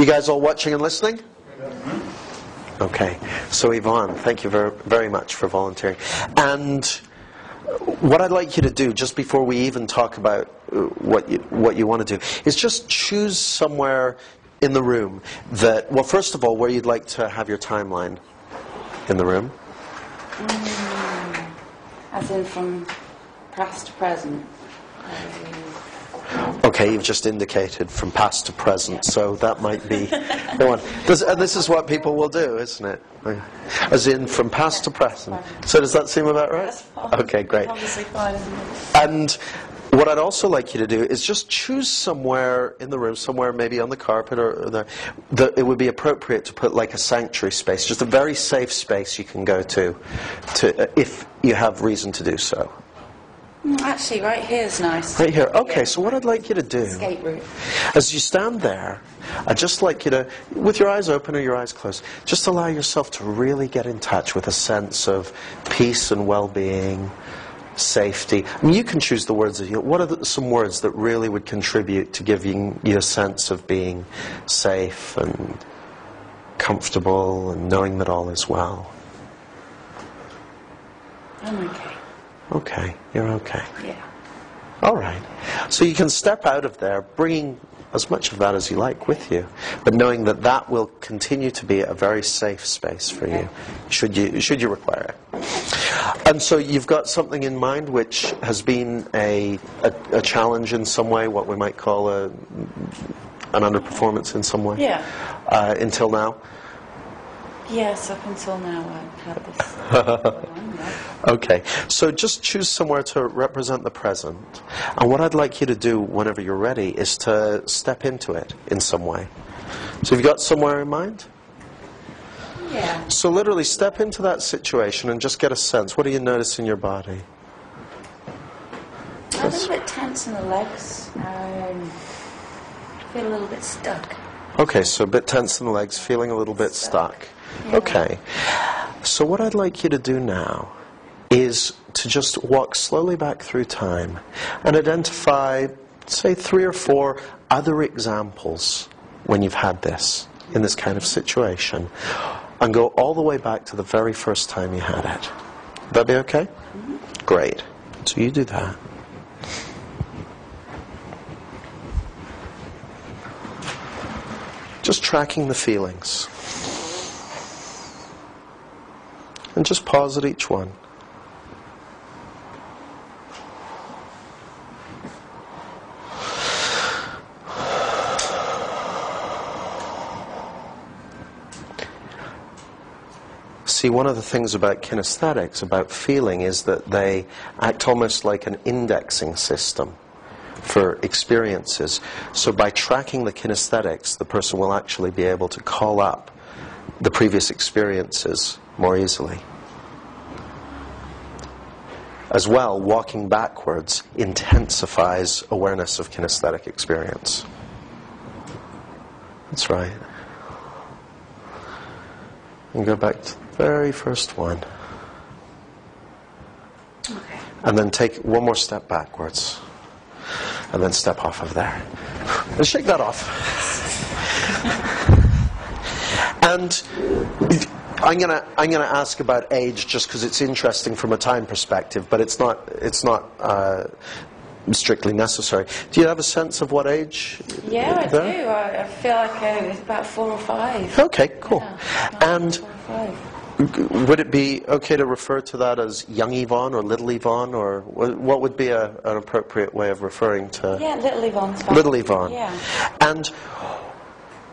You guys all watching and listening? Okay. So Yvonne, thank you very much for volunteering. And what I'd like you to do, just before we even talk about what you want to do, is just choose somewhere in the room that, well, first of all, where you'd like to have your timeline in the room. As in from past to present. Okay, you've just indicated from past to present, so that might be the one. And this is what people will do, isn't it? As in from past to present. So does that seem about right? That's fine. Okay, great. Obviously fine, isn't it? And what I'd also like you to do is just choose somewhere in the room, somewhere maybe on the carpet or there, that it would be appropriate to put like a sanctuary space, just a very safe space you can go to if you have reason to do so. Actually, right here is nice. Right here. Okay, so what I'd like you to do, Escape route. as you stand there, I'd just like you to, with your eyes open or your eyes closed, just allow yourself to really get in touch with a sense of peace and well-being, safety. I mean, you can choose the words. What are some words that really would contribute to giving you a sense of being safe and comfortable and knowing that all is well? I'm okay. Okay, you're okay. Yeah. All right. So you can step out of there, bringing as much of that as you like with you, but knowing that that will continue to be a very safe space for you, should you require it. And so you've got something in mind which has been a challenge in some way, what we might call an underperformance in some way? Yeah. Until now? Yes, up until now I've had this. Okay, so just choose somewhere to represent the present. And what I'd like you to do whenever you're ready is to step into it in some way. So you've got somewhere in mind? Yeah. So literally step into that situation and just get a sense. What do you notice in your body? I'm a little bit tense in the legs. I feel a little bit stuck. Okay, so a bit tense in the legs, feeling a little bit stuck. Yeah. Okay, so what I'd like you to do now is to just walk slowly back through time and identify, say, 3 or 4 other examples when you've had this, in this kind of situation, and go all the way back to the very first time you had it. Would that be okay? Mm-hmm. Great. So you do that. Just tracking the feelings. And just pause at each one. See, one of the things about kinesthetics, about feeling, is that they act almost like an indexing system for experiences. So by tracking the kinesthetics, the person will actually be able to call up the previous experiences more easily. As well, walking backwards intensifies awareness of kinesthetic experience. That's right. And go back to the very first one. Okay. And then take one more step backwards. And then step off of there. And shake that off. And I'm gonna ask about age just because it's interesting from a time perspective, but it's not strictly necessary. Do you have a sense of what age? Yeah, I do. I feel like it's about 4 or 5. Okay, cool. Yeah, And 4 or 5. would it be okay to refer to that as young Yvonne or little Yvonne, or what would be an appropriate way of referring to? Yeah, little Yvonne's fine. Little Yvonne. Yeah. And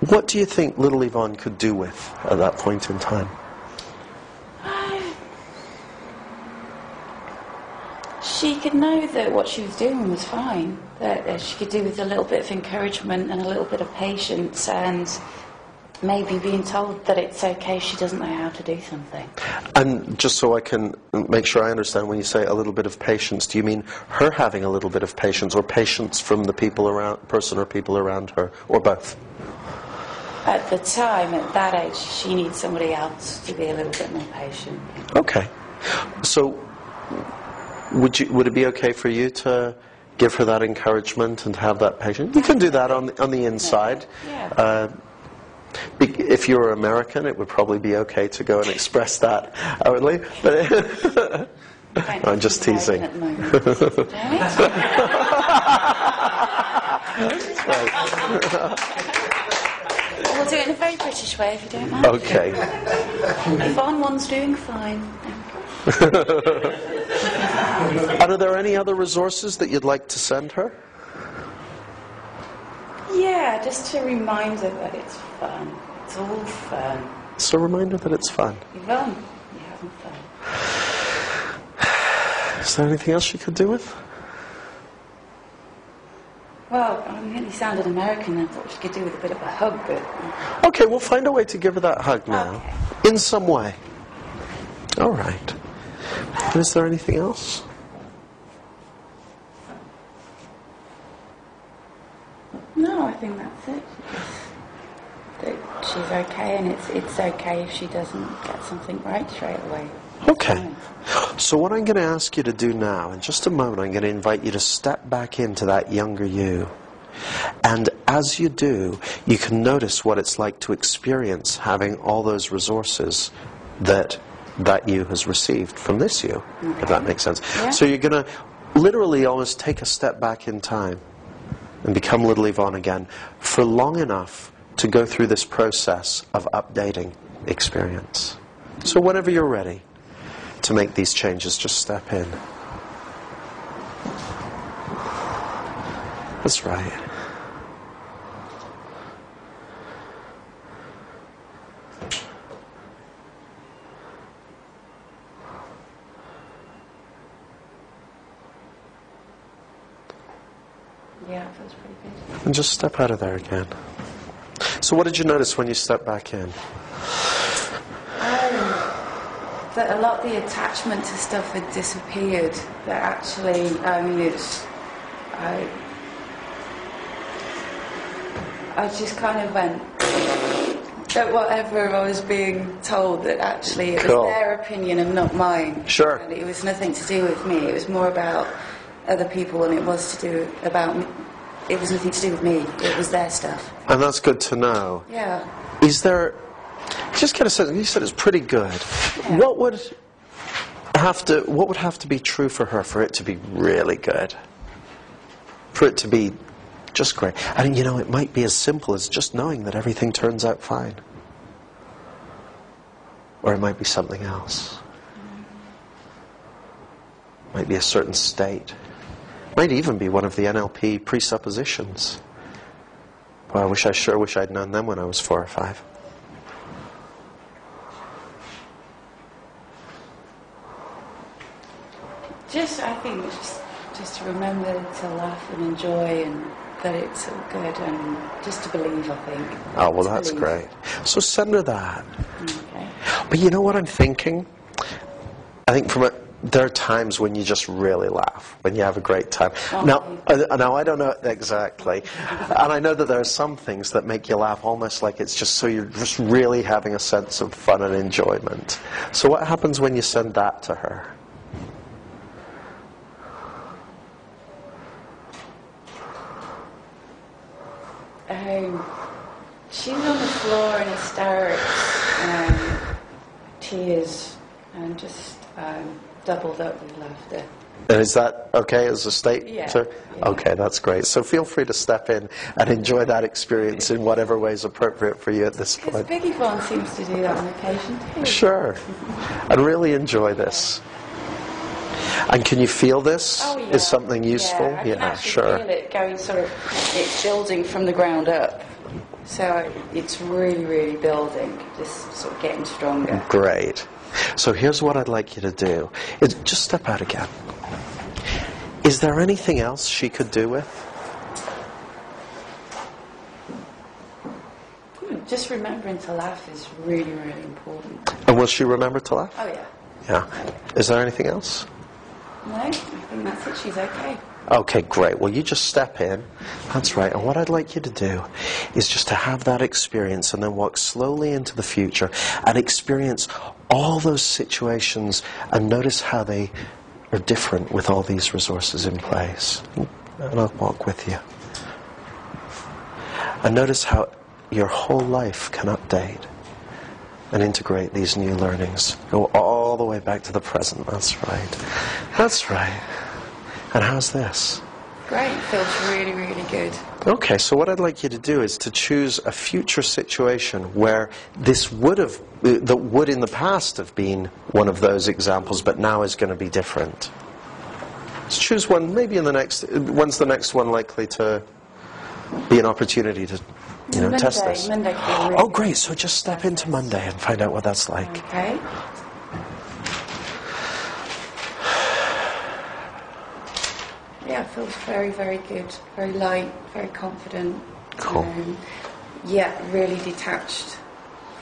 what do you think little Yvonne could do with at that point in time? She could know that what she was doing was fine, that she could do with a little bit of encouragement and a little bit of patience, and maybe being told that it's okay if she doesn't know how to do something. And just so I can make sure I understand, when you say a little bit of patience, do you mean her having a little bit of patience, or patience from the people around, person or people around her, or both? At the time, at that age, she needs somebody else to be a little bit more patient. Okay. So would it be okay for you to give her that encouragement and have that patience? You can do that on the inside. Yeah. If you were American, it would probably be okay to go and express that outwardly. But I'm just teasing. At the moment. We'll do it in a very British way if you don't mind. Okay. Yvonne, one's doing fine. Are there any other resources that you'd like to send her? Yeah, just a reminder that it's fun. It's all fun. It's a reminder that it's fun. Yvonne, you're having fun. Is there anything else you could do with? Well, I nearly sounded American. I thought she could do with a bit of a hug, but... Okay, we'll find a way to give her that hug now. Okay. In some way. All right. Is there anything else? No, I think that's it. That she's okay, and it's okay if she doesn't get something right straight away. Okay. So what I'm going to ask you to do now, in just a moment, I'm going to invite you to step back into that younger you. And as you do, you can notice what it's like to experience having all those resources that you has received from this you, if that makes sense. Yeah. So you're going to literally almost take a step back in time and become little Yvonne again for long enough to go through this process of updating experience. So whenever you're ready to make these changes, just step in. That's right. Yeah, it feels pretty good. And just step out of there again. So what did you notice when you stepped back in? That a lot of the attachment to stuff had disappeared. That actually, I just kind of went that whatever I was being told, that actually it was Cool. their opinion and not mine. Sure. And it was nothing to do with me. It was more about other people than it was to do about me. It was nothing to do with me. It was their stuff. And that's good to know. Yeah. Is there, just get a sense, you said it's pretty good. Yeah. What would have to be true for her for it to be really good? For it to be just great. And you know, it might be as simple as just knowing that everything turns out fine. Or it might be something else. It might be a certain state. It might even be one of the NLP presuppositions. Well, I sure wish I'd known them when I was 4 or 5. I think just to remember to laugh and enjoy, and that it's all good, and just to believe, I think. Oh, well, To that's believe. great. So send her that. Okay. But you know what I'm thinking? I think there are times when you just really laugh, when you have a great time. Oh, Now, I don't know exactly. And I know that there are some things that make you laugh almost like it's just so you're just really having a sense of fun and enjoyment. So what happens when you send that to her? She's on the floor in hysterics, tears, and just doubled up with laughter. And is that okay as a state? Yeah. Sir? Yeah. Okay, that's great. So feel free to step in and enjoy that experience in whatever way is appropriate for you at this Because point. Big Yvonne seems to do that on occasion too. Sure. And really enjoy this. And can you feel this? Oh, yeah. Is something useful? Yeah, I can actually sure. feel it going it's building from the ground up. So it's really, really building, just sort of getting stronger. Great. So here's what I'd like you to do. Just step out again. Is there anything else she could do with? Just remembering to laugh is really, really important. And will she remember to laugh? Oh, yeah. Yeah. Is there anything else? No, I think that's it. She's okay. Okay, great. Well, you just step in. That's right. And what I'd like you to do is just to have that experience and then walk slowly into the future and experience all those situations and notice how they are different with all these resources in place. And I'll walk with you. And notice how your whole life can update and integrate these new learnings. Go all the way back to the present. That's right. That's right. And how's this? Great. Feels really, really good. Okay, so what I'd like you to do is to choose a future situation where this that would in the past have been one of those examples, but now is going to be different. Let's choose one, maybe in the next, when's the next one likely to be an opportunity to, test this? Monday could be really Oh, great, so just step into Monday and find out what that's like. Okay. Yeah, it feels very, very good. Very light, very confident. Cool. Yeah, really detached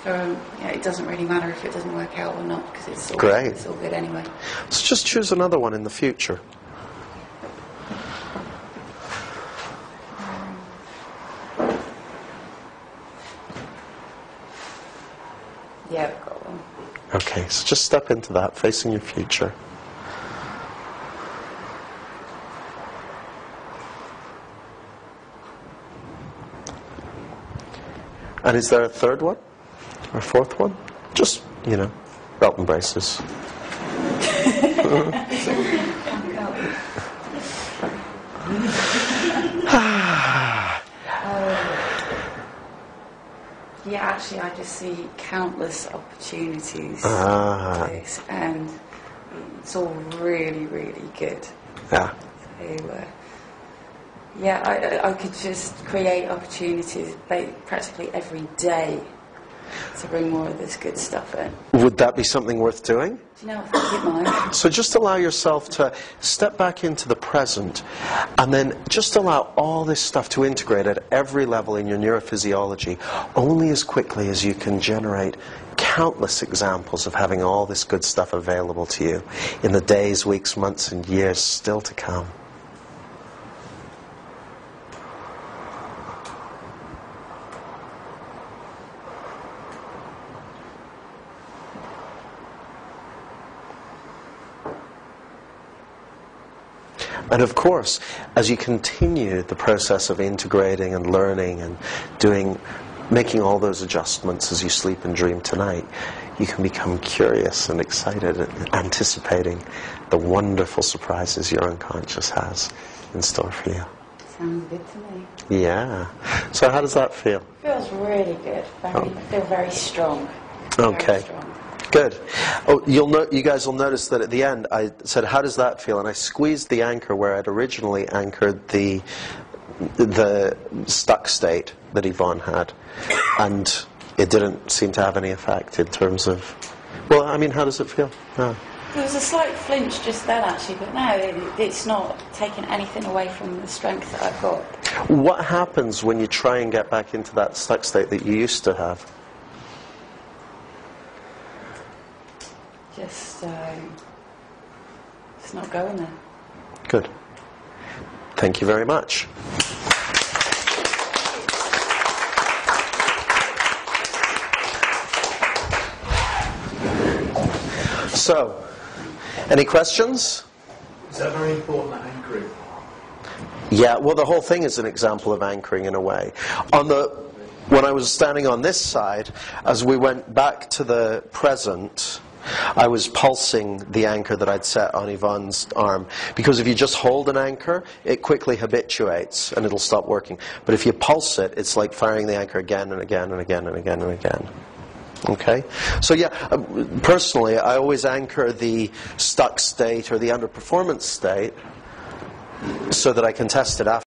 from, it doesn't really matter if it doesn't work out or not, because it's all good anyway. So just choose another one in the future. Yeah, I've got one. Okay, so just step into that, facing your future. And is there a third one? Or a fourth one? Just, belt and braces. Yeah, actually, I just see countless opportunities for this, and it's all really, really good. Yeah. So, I could just create opportunities practically every day to bring more of this good stuff in. Would that be something worth doing? Do you know what I think it might? So just allow yourself to step back into the present, and then just allow all this stuff to integrate at every level in your neurophysiology, only as quickly as you can generate countless examples of having all this good stuff available to you in the days, weeks, months, and years still to come. And of course, as you continue the process of integrating and learning and making all those adjustments as you sleep and dream tonight, you can become curious and excited and anticipating the wonderful surprises your unconscious has in store for you. Sounds good to me. Yeah. So how does that feel? Feels really good. I feel very strong. Okay. Very strong. Good. Oh, you guys will notice that at the end I said, how does that feel? And I squeezed the anchor where I'd originally anchored the stuck state that Yvonne had. And it didn't seem to have any effect in terms of, well, I mean, how does it feel? No. There was a slight flinch just then, actually, but no, it's not taking anything away from the strength that I've got. What happens when you try and get back into that stuck state that you used to have? Just not going there. Good. Thank you very much. So, any questions? Is that very important, that anchoring? Yeah, well, the whole thing is an example of anchoring in a way. When I was standing on this side, as we went back to the present, I was pulsing the anchor that I'd set on Yvonne's arm. Because if you just hold an anchor, it quickly habituates and it'll stop working. But if you pulse it, it's like firing the anchor again and again and again and again and again. Okay? So yeah, personally, I always anchor the stuck state or the underperformance state so that I can test it after.